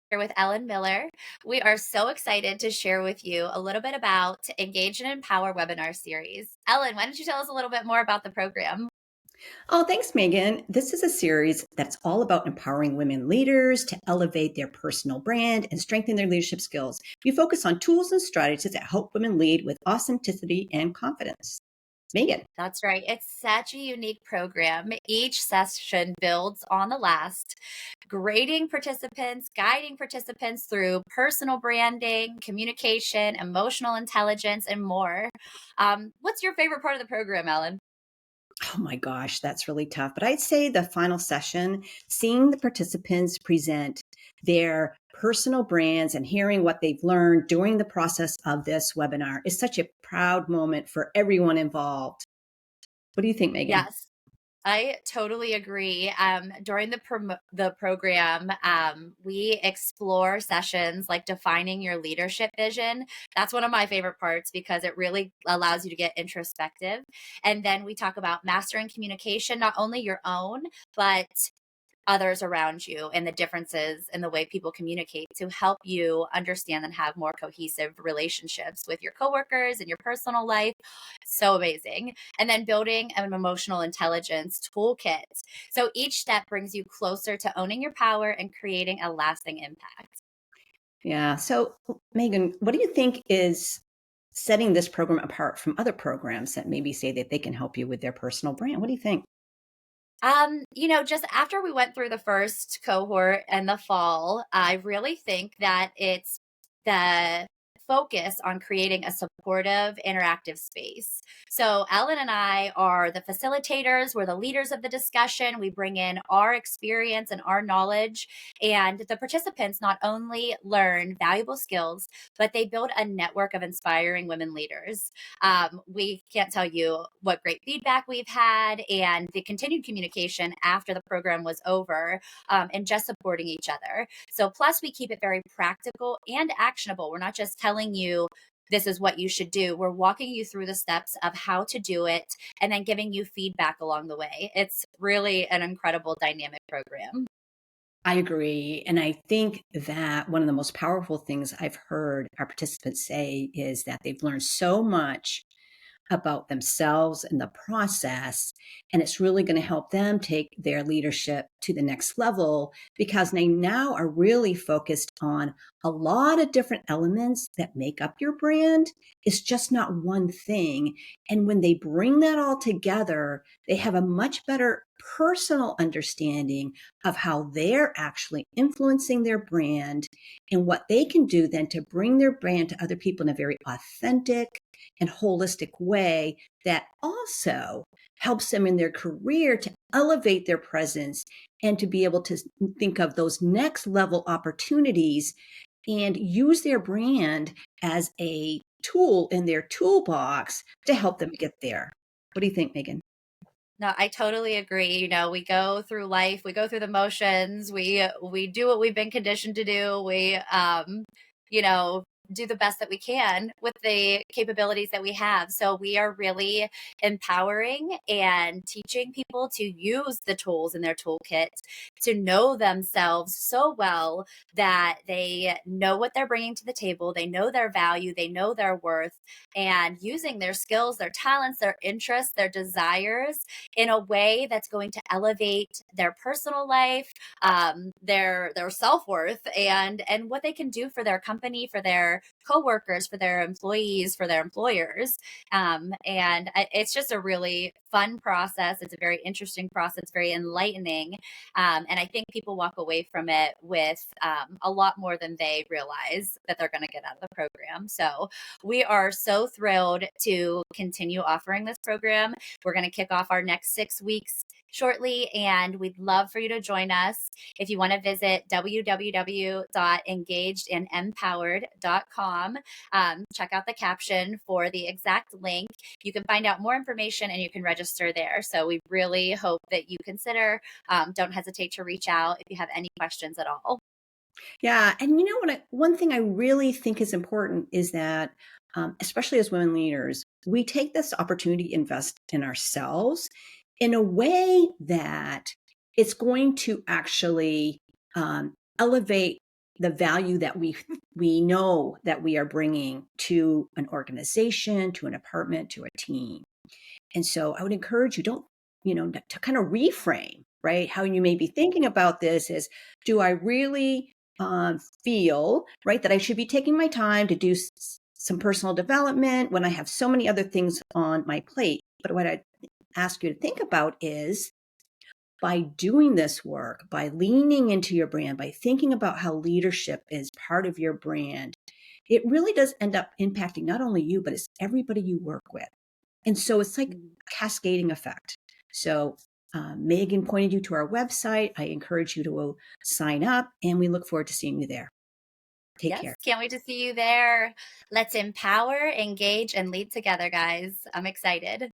Here with Ellen Miller. We are so excited to share with you a little bit about Engage and Empower webinar series. Ellen, why don't you tell us a little bit more about the program? Oh, thanks, Megan. This is a series that's all about empowering women leaders to elevate their personal brand and strengthen their leadership skills. We focus on tools and strategies that help women lead with authenticity and confidence. Megan. That's right. It's such a unique program. Each session builds on the last, grading participants, guiding participants through personal branding, communication, emotional intelligence, and more. What's your favorite part of the program, Ellen? Oh my gosh, that's really tough. But I'd say the final session, seeing the participants present their personal brands and hearing what they've learned during the process of this webinar is such a proud moment for everyone involved. What do you think, Megan? Yes. I totally agree. During the program, we explore sessions like defining your leadership vision. That's one of my favorite parts because it really allows you to get introspective. And then we talk about mastering communication, not only your own, but others around you and the differences in the way people communicate to help you understand and have more cohesive relationships with your coworkers and your personal life. So amazing. And then building an emotional intelligence toolkit. So each step brings you closer to owning your power and creating a lasting impact. Yeah. So, Megan, what do you think is setting this program apart from other programs that maybe say that they can help you with their personal brand? What do you think? Just after we went through the first cohort in the fall, I really think that it's the focus on creating a supportive, interactive space. So, Ellen and I are the facilitators, we're the leaders of the discussion. We bring in our experience and our knowledge, and the participants not only learn valuable skills, but they build a network of inspiring women leaders. We can't tell you what great feedback we've had and the continued communication after the program was over, and just supporting each other. So, plus, we keep it very practical and actionable. We're not just telling you this is what you should do. We're walking you through the steps of how to do it and then giving you feedback along the way. It's really an incredible dynamic program. I agree. And I think that one of the most powerful things I've heard our participants say is that they've learned so much about themselves and the process. And it's really going to help them take their leadership to the next level because they now are really focused on a lot of different elements that make up your brand. It's just not one thing. And when they bring that all together, they have a much better personal understanding of how they're actually influencing their brand and what they can do then to bring their brand to other people in a very authentic and holistic way that also helps them in their career to elevate their presence and to be able to think of those next level opportunities and use their brand as a tool in their toolbox to help them get there. What do you think, Megan? No, I totally agree. We go through life, we go through the motions, we do what we've been conditioned to do. We you know, do the best that we can with the capabilities that we have. So we are really empowering and teaching people to use the tools in their toolkit to know themselves so well that they know what they're bringing to the table, they know their value, they know their worth, and using their skills, their talents, their interests, their desires in a way that's going to elevate their personal life, their self worth, and what they can do for their company, for their coworkers, for their employees, for their employers. It's just a really fun process. It's a very interesting process. It's very enlightening, and I think people walk away from it with a lot more than they realize that they're going to get out of the program. So we are so thrilled to continue offering this program. We're going to kick off our next 6 weeks shortly, and we'd love for you to join us. If you want to visit www.engagedandempowered.com, check out the caption for the exact link. You can find out more information and you can register there. So we really hope that you consider. Don't hesitate to reach out if you have any questions at all. Yeah, and you know what? One thing I really think is important is that, especially as women leaders, we take this opportunity to invest in ourselves in a way that it's going to actually elevate the value that we know that we are bringing to an organization, to an apartment, to a team. And so I would encourage you, don't, to kind of reframe, right? How you may be thinking about this is, do I really feel, right, that I should be taking my time to do some personal development when I have so many other things on my plate? But what I ask you to think about is, by doing this work, by leaning into your brand, by thinking about how leadership is part of your brand, it really does end up impacting not only you, but it's everybody you work with. And so it's like a cascading effect. So Meagan pointed you to our website. I encourage you to sign up, and we look forward to seeing you there. Take Yes, care. can't wait to see you there. Let's empower, engage, and lead together, guys. I'm excited.